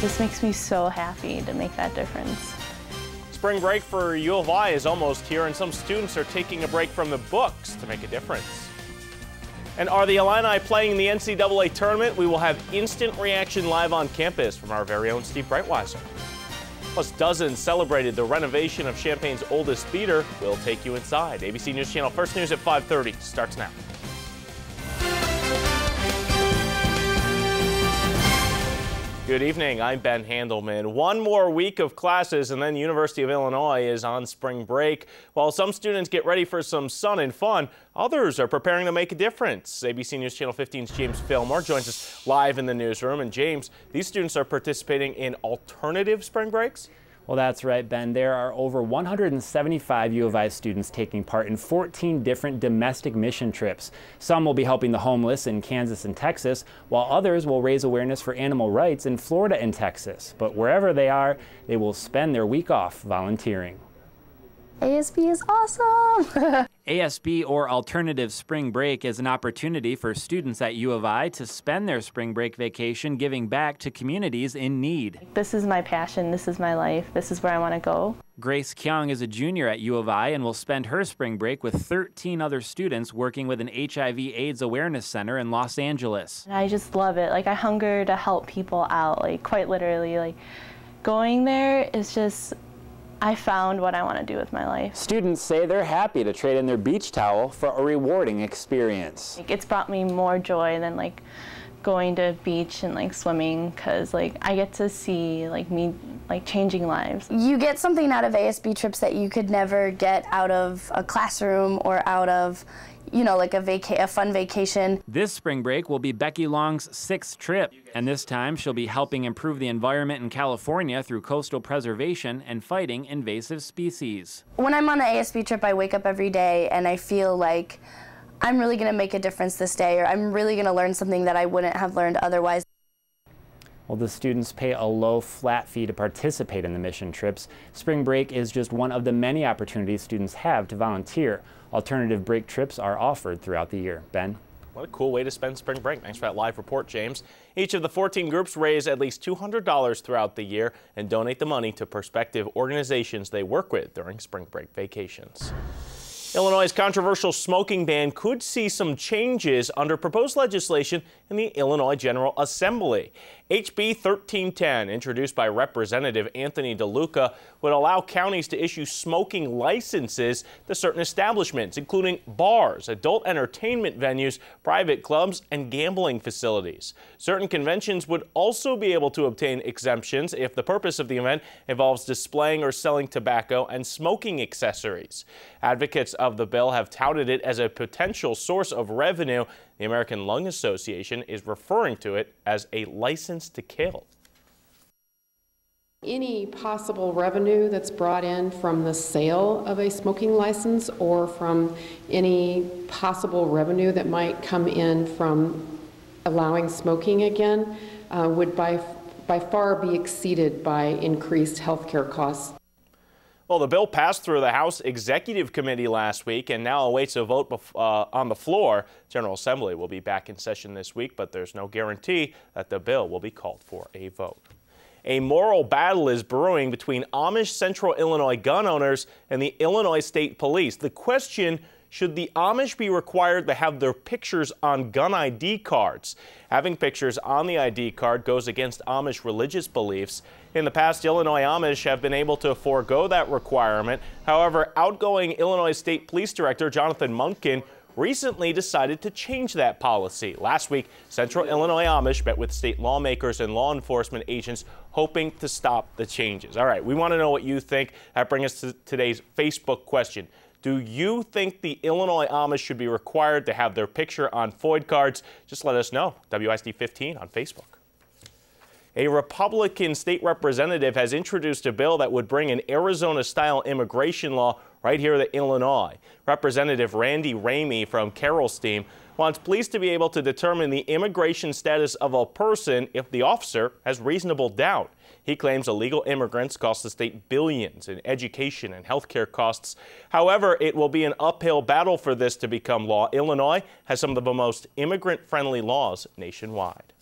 just makes me so happy to make that difference. Spring break for U of I is almost here, and some students are taking a break from the books to make a difference. And are the Illini playing in the NCAA tournament? We will have instant reaction live on campus from our very own Steve Breitweiser. Plus, dozens celebrated the renovation of Champaign's oldest theater. We'll take you inside. ABC News Channel First News at 5:30 starts now. Good evening, I'm Ben Handelman. One more week of classes and then University of Illinois is on spring break. While some students get ready for some sun and fun, others are preparing to make a difference. ABC News Channel 15's James Fillmore joins us live in the newsroom. And James, these students are participating in alternative spring breaks? Well, that's right, Ben. There are over 175 U of I students taking part in 14 different domestic mission trips. Some will be helping the homeless in Kansas and Texas, while others will raise awareness for animal rights in Florida and Texas. But wherever they are, they will spend their week off volunteering. ASB is awesome! ASB, or Alternative Spring Break, is an opportunity for students at U of I to spend their spring break vacation giving back to communities in need. This is my passion, this is my life, this is where I want to go. Grace Kyung is a junior at U of I and will spend her spring break with 13 other students working with an HIV/AIDS awareness center in Los Angeles. I just love it. Like, I hunger to help people out, like, quite literally. Like, going there is just, I found what I want to do with my life. Students say they're happy to trade in their beach towel for a rewarding experience. Like, it's brought me more joy than like going to beach and like swimming, because like I get to see like me like changing lives. You get something out of ASB trips that you could never get out of a classroom or out of, you know, like a fun vacation. This spring break will be Becky Long's 6th trip, and this time she'll be helping improve the environment in California through coastal preservation and fighting invasive species. When I'm on an ASB trip, I wake up every day and I feel like I'm really going to make a difference this day, or I'm really going to learn something that I wouldn't have learned otherwise. Well, the students pay a low flat fee to participate in the mission trips. Spring break is just one of the many opportunities students have to volunteer. Alternative break trips are offered throughout the year. Ben? What a cool way to spend spring break. Thanks for that live report, James. Each of the 14 groups raise at least $200 throughout the year and donate the money to prospective organizations they work with during spring break vacations. Illinois' controversial smoking ban could see some changes under proposed legislation in the Illinois General Assembly. HB 1310, introduced by Representative Anthony DeLuca, would allow counties to issue smoking licenses to certain establishments, including bars, adult entertainment venues, private clubs, and gambling facilities. Certain conventions would also be able to obtain exemptions if the purpose of the event involves displaying or selling tobacco and smoking accessories. Advocates of the bill have touted it as a potential source of revenue. The American Lung Association is referring to it as a license to kill. Any possible revenue that's brought in from the sale of a smoking license, or from any possible revenue that might come in from allowing smoking again, would by far be exceeded by increased health care costs. Well, the bill passed through the House Executive Committee last week and now awaits a vote on the floor. General Assembly will be back in session this week, but there's no guarantee that the bill will be called for a vote. A moral battle is brewing between Amish Central Illinois gun owners and the Illinois State Police. The question: should the Amish be required to have their pictures on gun ID cards? Having pictures on the ID card goes against Amish religious beliefs. In the past, Illinois Amish have been able to forego that requirement. However, outgoing Illinois State Police Director Jonathan Munkin recently decided to change that policy. Last week, Central Illinois Amish met with state lawmakers and law enforcement agents hoping to stop the changes. All right, we want to know what you think. That brings us to today's Facebook question. Do you think the Illinois Amish should be required to have their picture on FOID cards? Just let us know. WISD 15 on Facebook. A Republican state representative has introduced a bill that would bring an Arizona-style immigration law right here to Illinois. Representative Randy Ramey from Carroll's team wants police to be able to determine the immigration status of a person if the officer has reasonable doubt. He claims illegal immigrants cost the state billions in education and health care costs. However, it will be an uphill battle for this to become law. Illinois has some of the most immigrant-friendly laws nationwide.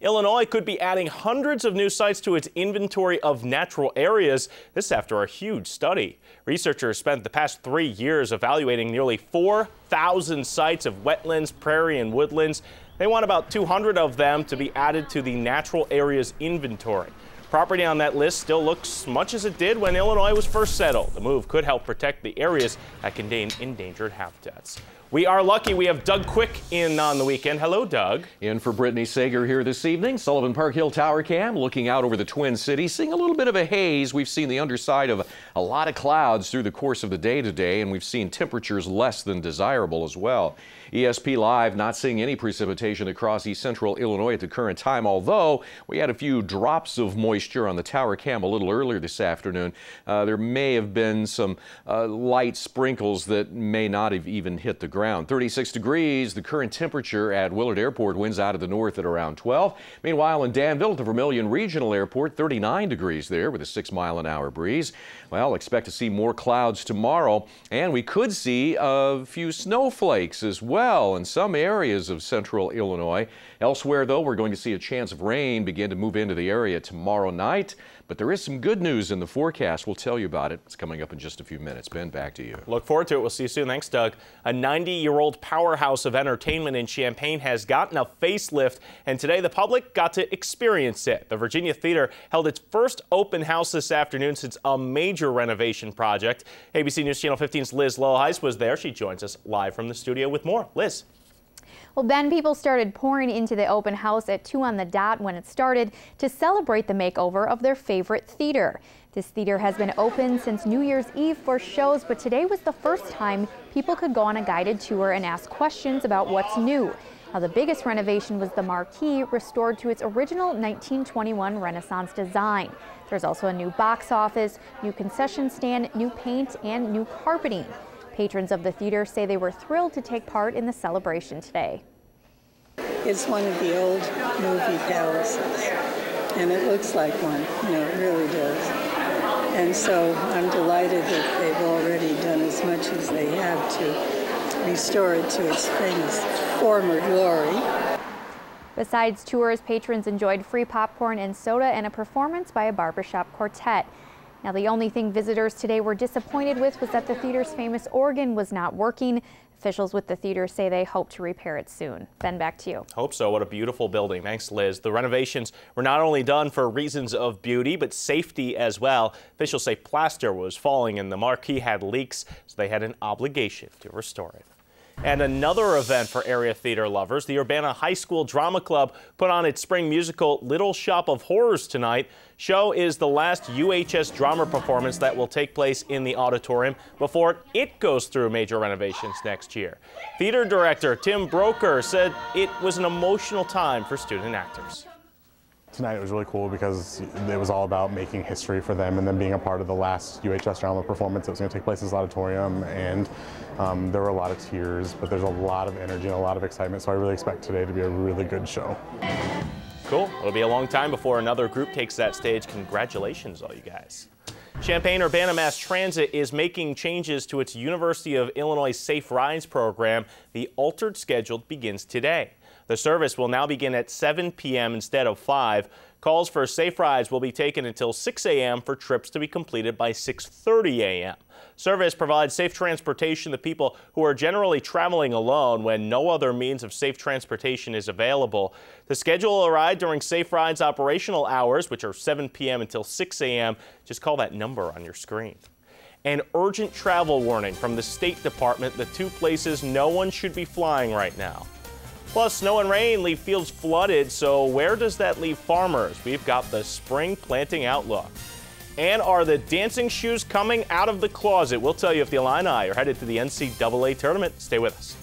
Illinois could be adding hundreds of new sites to its inventory of natural areas. This after a huge study. Researchers spent the past 3 years evaluating nearly 4,000 sites of wetlands, prairie, and woodlands. They want about 200 of them to be added to the natural areas inventory. Property on that list still looks much as it did when Illinois was first settled. The move could help protect the areas that contain endangered habitats. We are lucky we have Doug Quick in on the weekend. Hello, Doug. In for Brittany Sager here this evening. Sullivan Park Hill Tower Cam looking out over the Twin Cities, seeing a little bit of a haze. We've seen the underside of a lot of clouds through the course of the day today, and we've seen temperatures less than desirable as well. ESP Live not seeing any precipitation across east central Illinois at the current time, although we had a few drops of moisture on the tower cam a little earlier this afternoon. There may have been some light sprinkles that may not have even hit the ground. 36 degrees, the current temperature at Willard Airport, winds out of the north at around 12. Meanwhile, in Danville at the Vermilion Regional Airport, 39 degrees there with a 6-mile-an-hour breeze. Well, expect to see more clouds tomorrow, and we could see a few snowflakes as well in some areas of central Illinois. Elsewhere, though, we're going to see a chance of rain begin to move into the area tomorrow night. But there is some good news in the forecast. We'll tell you about it. It's coming up in just a few minutes. Ben, back to you. Look forward to it. We'll see you soon. Thanks, Doug. A 90-year-old powerhouse of entertainment in Champaign has gotten a facelift, and today the public got to experience it. The Virginia Theater held its first open house this afternoon since a major renovation project. ABC News Channel 15's Liz Loheis was there. She joins us live from the studio with more. Liz. Well, Ben, people started pouring into the open house at 2 on the dot when it started to celebrate the makeover of their favorite theater. This theater has been open since New Year's Eve for shows, but today was the first time people could go on a guided tour and ask questions about what's new. Now, the biggest renovation was the marquee, restored to its original 1921 Renaissance design. There's also a new box office, new concession stand, new paint, and new carpeting. Patrons of the theater say they were thrilled to take part in the celebration today. It's one of the old movie palaces, and it looks like one, it really does. And so I'm delighted that they've already done as much as they have to restore it to its famous former glory. Besides tours, patrons enjoyed free popcorn and soda and a performance by a barbershop quartet. Now, the only thing visitors today were disappointed with was that the theater's famous organ was not working. Officials with the theater say they hope to repair it soon. Ben, back to you. Hope so. What a beautiful building. Thanks, Liz. The renovations were not only done for reasons of beauty, but safety as well. Officials say plaster was falling and the marquee had leaks, so they had an obligation to restore it. And another event for area theater lovers, the Urbana High School Drama Club put on its spring musical Little Shop of Horrors tonight. Show is the last UHS drama performance that will take place in the auditorium before it goes through major renovations next year. Theater director Tim Broker said it was an emotional time for student actors. Tonight it was really cool because it was all about making history for them and then being a part of the last UHS drama performance that was going to take place in this auditorium, and there were a lot of tears, but there's a lot of energy and a lot of excitement, so I really expect today to be a really good show. Cool. It'll be a long time before another group takes that stage. Congratulations, all you guys. Champaign-Urbana Mass Transit is making changes to its University of Illinois Safe Rides program. The altered schedule begins today. The service will now begin at 7 p.m. instead of 5. Calls for safe rides will be taken until 6 a.m. for trips to be completed by 6:30 a.m. Service provides safe transportation to people who are generally traveling alone when no other means of safe transportation is available. To schedule a ride during Safe Rides operational hours, which are 7 p.m. until 6 a.m., just call that number on your screen. An urgent travel warning from the State Department: the 2 places no one should be flying right now. Plus, snow and rain leave fields flooded, so where does that leave farmers? We've got the spring planting outlook. And are the dancing shoes coming out of the closet? We'll tell you if the Illini are headed to the NCAA tournament. Stay with us.